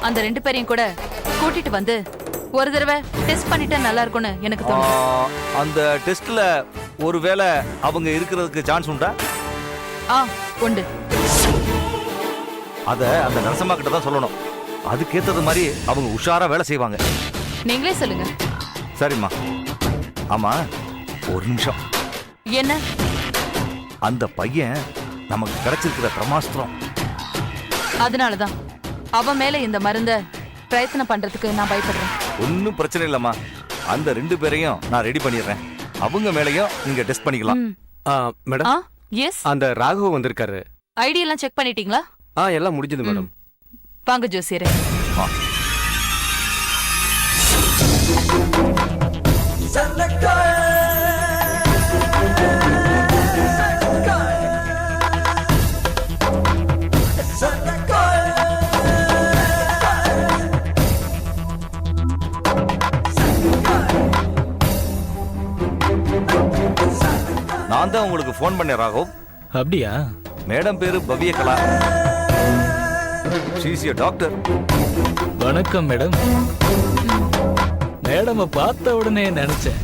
அந்த 2 பேரையும் கூட கூட்டிட்டு வந்து ஒரு தடவை டெஸ்ட் பண்ணிட்டா நல்லா இருக்கும்னு எனக்கு தோணுது. அந்த டெஸ்ட்ல ஒருவேளை அவங்க இருக்கிறதுக்கு சான்ஸ் உண்டா? உண்டு. அத அந்த நரசம்மா கிட்ட தான் சொல்லணும். அதுக்கேத்தது மாதிரி அவங்க உஷாரா வேலை செய்வாங்க. நீங்களே சொல்லுங்க. சரிம்மா. ஆமா, ஒரு நிமிஷம். என்ன? அந்த பையன் நமக்கு கிடைச்சிருக்கிற பிரமாஸ்திரம். அதனாலதான் அவன் மேல இந்த மருந்த பிரயத்தனம் பண்றதுக்கு நான் பயப்படுறேன். ஒன்னும் பிரச்சனை இல்லம்மா. அந்த 2 பேரையும் நான் ரெடி பண்ணிடுறேன். அவங்க மேலயும் நீங்க டெஸ்ட் பண்ணிக்கலாம். மேடம். எஸ். அந்த ராகவ் வந்திருக்காரு. ஐடி எல்லாம் செக் பண்ணிட்டீங்களா? எல்லாம் முடிஞ்சது மேடம். வாங்க ஜோசியரே. நான் தான் உங்களுக்கு போன் பண்ணேன் ராகவ். அப்படியா? மேடம் பேரு பவ்ய கலா. டாக்டர். வணக்கம் மேடம். மேடம் பார்த்த உடனே நினைச்சேன்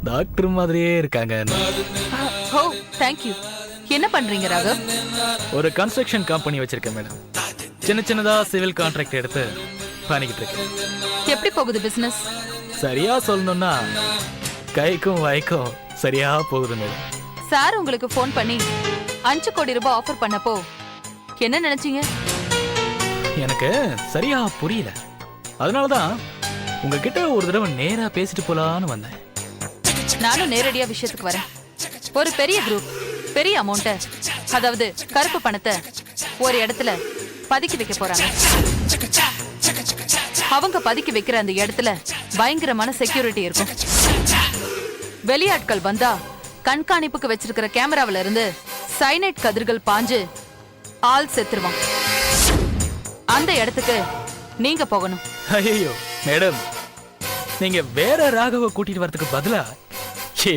டாக்டர் மாதிரியே இருக்காங்க. ஓ, தேங்க் யூ. என்ன பண்றீங்க ராகவ்? ஒரு கன்ஸ்ட்ரக்ஷன் கம்பெனி வச்சிருக்கேன் மேடம். சின்னதா சிவில் கான்ட்ராக்ட் எடுத்து பண்ணிக்கிட்டு இருக்கேன். எப்படி போகுது பிசினஸ்? சரியா சொல்லணும்னா கைக்கும் வாய்க்கும் சரியா போகுது மேடம். சார் உங்களுக்கு போன் பண்ணி 5 கோடி ரூபாய் ஆஃபர் பண்ணப்போ என்ன நினைச்சீங்க? எனக்கு சரியா புரியல. அதனாலதான் உங்ககிட்ட ஒரு தடவை நேரா பேசிட்டு போலான்னு வந்தேன். நானும் நேரடியா விஷயத்துக்கு வரேன். ஒரு பெரிய குரூப் பெரிய அமௌண்ட, அதாவது கருப்பு பணத்தை ஒரு இடத்துல பதுக்கி வைக்க போறாங்க. அவங்க பதுக்கி வைக்கிற அந்த இடத்துல பயங்கரமான செக்யூரிட்டி இருக்கும். வெளியாட்கள் வந்தா கண்காணிப்புக்கு வச்சிருக்கிற கேமராவில இருந்து சைனைட் கதிர்கள் பாஞ்சு ஆள் செத்துருவான். அந்த இடத்துக்கு நீங்க போகணும். ஐயோ மேடம், நீங்க வேற ராகவ கூட்டிட்டு வரதுக்கு பதிலா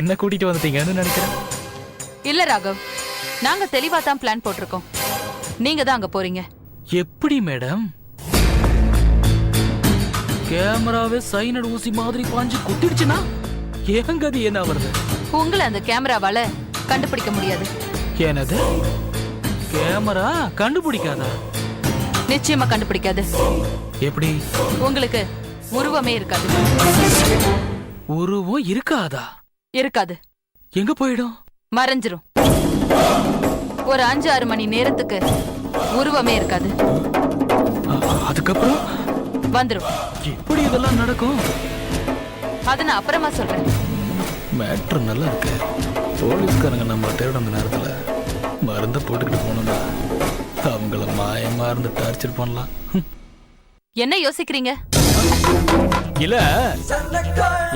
என்ன கூட்டிட்டு வந்துட்டீங்கன்னு நினைக்கிறேன். இல்ல ராகவ், நாங்க தெளிவா தான் பிளான் போட்டிருக்கோம். நீங்க தான் அங்க போறீங்க. எப்படி மேடம்? கேமராவே சைனட் ஊசி மாதிரி பாஞ்சு குத்திடுச்சுன்னா ஏங்கது என்ன வருது? உங்களை அந்த கேமராவால கண்டுபிடிக்க முடியாது. என்னது? கேமரா கண்டுபிடிக்காதா? நிச்சயமா கண்டுபிடிக்காது. எப்படி? உங்களுக்கு உருவமே இருக்காது. உருவம் இருக்காதா? இருக்காது. எங்க போயிடும்? மறைஞ்சிரும். ஒரு 5-6 மணி நேரத்துக்கு உருவமே இருக்காது. அதுக்கப்புறம் வந்துரும். எப்படி இதெல்லாம் நடக்கும்? அத நான் அப்புறமா சொல்றேன். மேட்ரு நல்லா இருக்கு. போலீஸ்காரங்க நம்ம தேட அந்த நேரத்துல மருந்த போட்டுக்கிட்டு போனோம்னா அவங்கள மாயமா இருந்து டார்ச்சர் பண்ணலாம். என்ன யோசிக்கிறீங்க? இல்ல,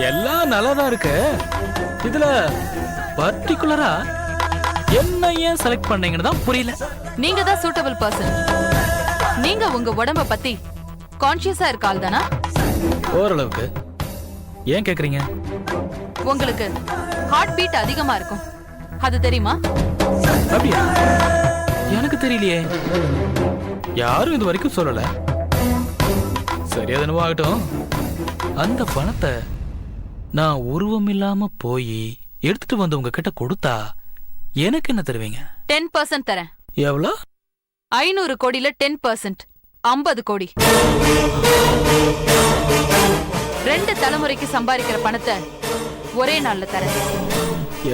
எல்லாம் நல்லாதான் இருக்கு. இதுல பர்டிகுலரா என்ன ஏன் செலக்ட் பண்ணீங்கன்னு தான் புரியல. நீங்க தான் சூட்டபிள் பர்சன். நீங்க உங்க உடம்ப பத்தி கான்ஷியஸா இருக்க ஆள் தானா? ஓரளவுக்கு. ஏன் கேக்குறீங்க? உங்களுக்கு ஹார்ட் பீட் அதிகமா இருக்கும், அது தெரியுமா? அப்படியா? எனக்கு தெரியலையே. யாரும் இது வரைக்கும் சொல்லல. சரி, அது என்னவோ ஆகட்டும். அந்த பணத்தை நான் உருவம் இல்லாம போய் எடுத்துட்டு வந்து உங்ககிட்ட கொடுத்தா எனக்கு என்ன தருவீங்க? 10% தரேன். எவ்வளோ? 500 கோடியில 10%, 50 கோடி. 2 தலைமுறைக்கு சம்பாதிக்கிற பணத்தை ஒரே நாள்ல தரேன்.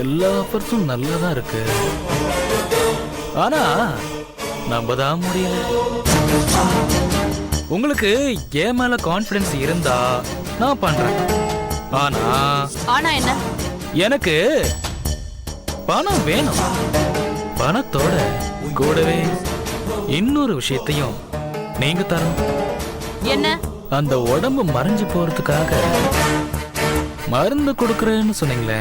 எல்லா ஆஃபர்ஸும் நல்லதா இருக்கு. ஆனா நம்பதான் முடியல. உங்களுக்கு என் மேல கான்பிடன்ஸ் இருந்தா நான் பண்றேன். ஆனா என்ன? எனக்கு பணம் வேணும். பணத்தோட கூடவே இன்னொரு விஷயத்தையும் நீங்க தரணும். என்ன? அந்த உடம்பு மறைஞ்சு போறதுக்காக மருந்து கொடுக்கறேன்னு சொன்னீங்களே,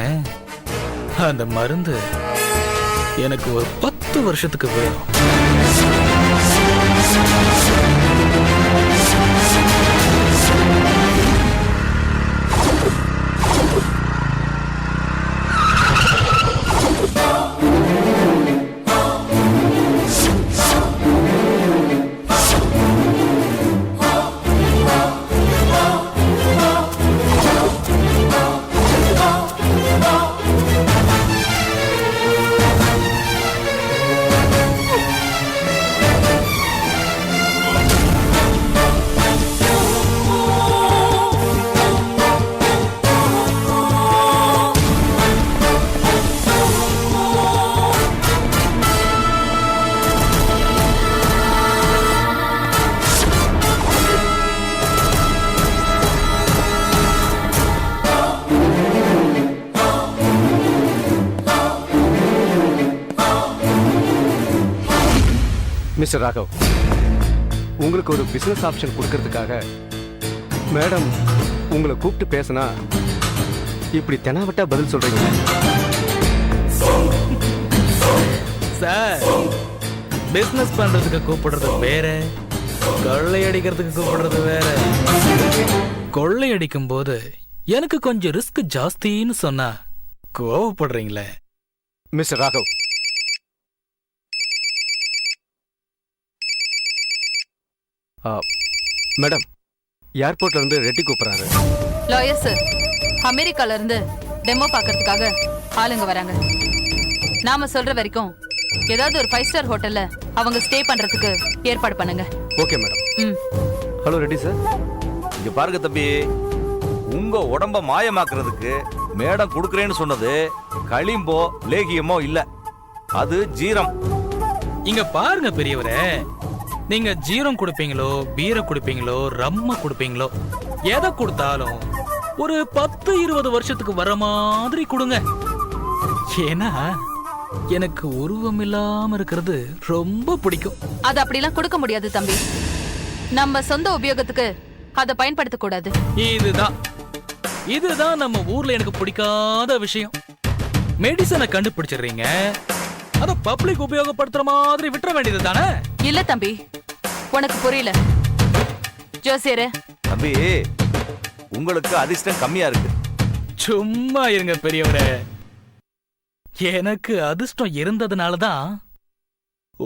அந்த மருந்து எனக்கு ஒரு 10 வருஷத்துக்கு வேணும். மிஸ்டர் ராகவ், உங்களுக்கு ஒரு பிசினஸ் ஆப்ஷன் கொடுக்கறதுக்காக மேடம் உங்களை கூப்பிட்டு பேசினா இப்படி தெனாவட்டா பதில் சொல்றீங்க. சார், பிசினஸ் பண்றதுக்கு கூப்பிடுறது வேற, கொள்ளையடிக்கிறதுக்கு கூப்பிடுறது வேற. கொள்ளையடிக்கும் போது எனக்கு கொஞ்சம் ரிஸ்க் ஜாஸ்தின்னு சொன்னா கோவப்படுறீங்களே. மிஸ்டர் ராகவ், மேடம் ஏர்போர்ட்ல இருந்து ரெட்டி கூப்பிடுறாரு. லாயர் சார், அமெரிக்கால இருந்து டெமோ பார்க்கறதுக்காக ஆளுங்க வராங்க. நாம சொல்ற வரைக்கும் ஏதாவது ஒரு 5 ஸ்டார் ஹோட்டல்ல அவங்க ஸ்டே பண்றதுக்கு ஏற்பாடு பண்ணுங்க. Okay madam. ம். Hello Reddy sir. இங்க பாருங்க தம்பி, உங்க உடம்ப மாயமாக்குறதுக்கு மேடம் கொடுக்கறேன்னு சொன்னது களிம்போ லேகியமோ இல்ல, அது ஜீரம். இங்க பாருங்க பெரியவரே, நீங்க ஜீரம் கொடுப்பீங்களோ, பீரை கொடுப்பீங்களோ, ரம்ம கொடுப்பீங்களோ, எதை கொடுத்தாலும் ஒரு 10-20 வருஷத்துக்கு வர மாதிரி கொடுங்க. ஏன்னா எனக்கு உருவம் இல்லாம இருக்கிறது ரொம்ப பிடிக்கும். அது அப்படிலாம் கொடுக்க முடியாது தம்பி. நம்ம சொந்த உபயோகத்துக்கு அதை பயன்படுத்த கூடாது. இதுதான் நம்ம ஊர்ல எனக்கு பிடிக்காத விஷயம். மெடிசனை கண்டுபிடிச்சிடுறீங்க, அத பப்ளிக் உபயோகப்படுத்துற மாதிரி விட்டுற வேண்டியது தானே? இல்ல தம்பி, உனக்கு புரியல. ஜோசியரே, தம்பி உங்களுக்கு அதிர்ஷ்டம் கம்மியா இருக்கு. சும்மா இருங்க பெரியவரே, எனக்கு அதிர்ஷ்டம் இருந்ததுனாலதான்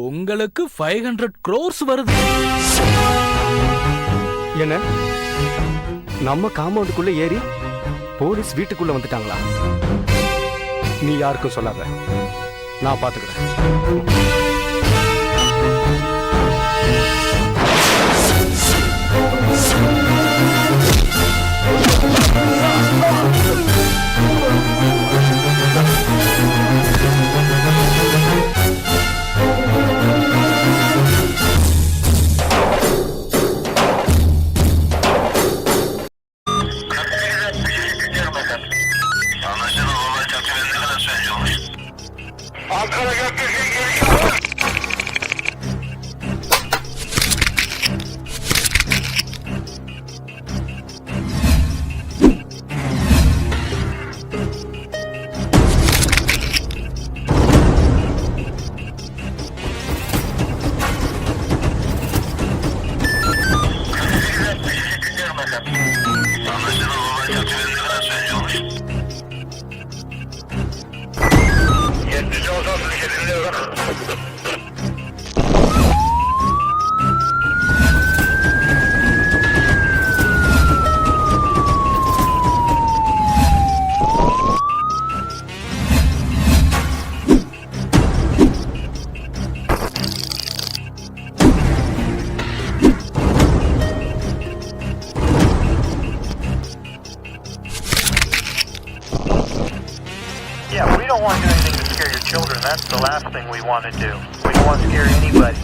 உங்களுக்கு 500 crores வருது. என்ன நம்ம காம்பவுண்டுக்குள்ள ஏறி போலீஸ் வீட்டுக்குள்ள வந்துட்டாங்களா? நீ யாருக்கும் சொல்லாத, நான் பாத்துக்கிறேன். Yeah, we don't want to do anything to scare your children. That's the last thing we want to do. We don't want to scare anybody.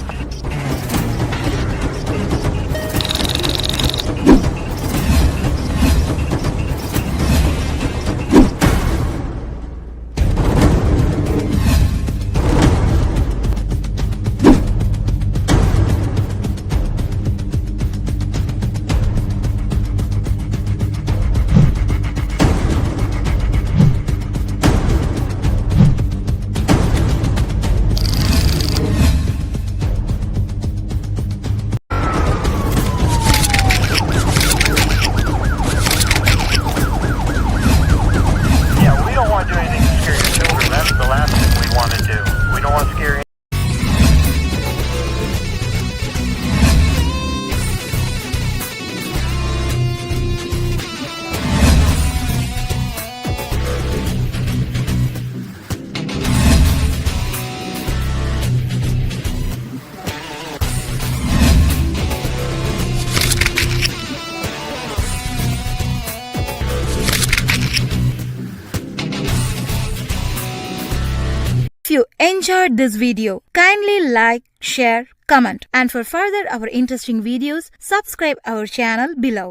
If you enjoyed this video, kindly like, share, comment, and for further our interesting videos, subscribe our channel below.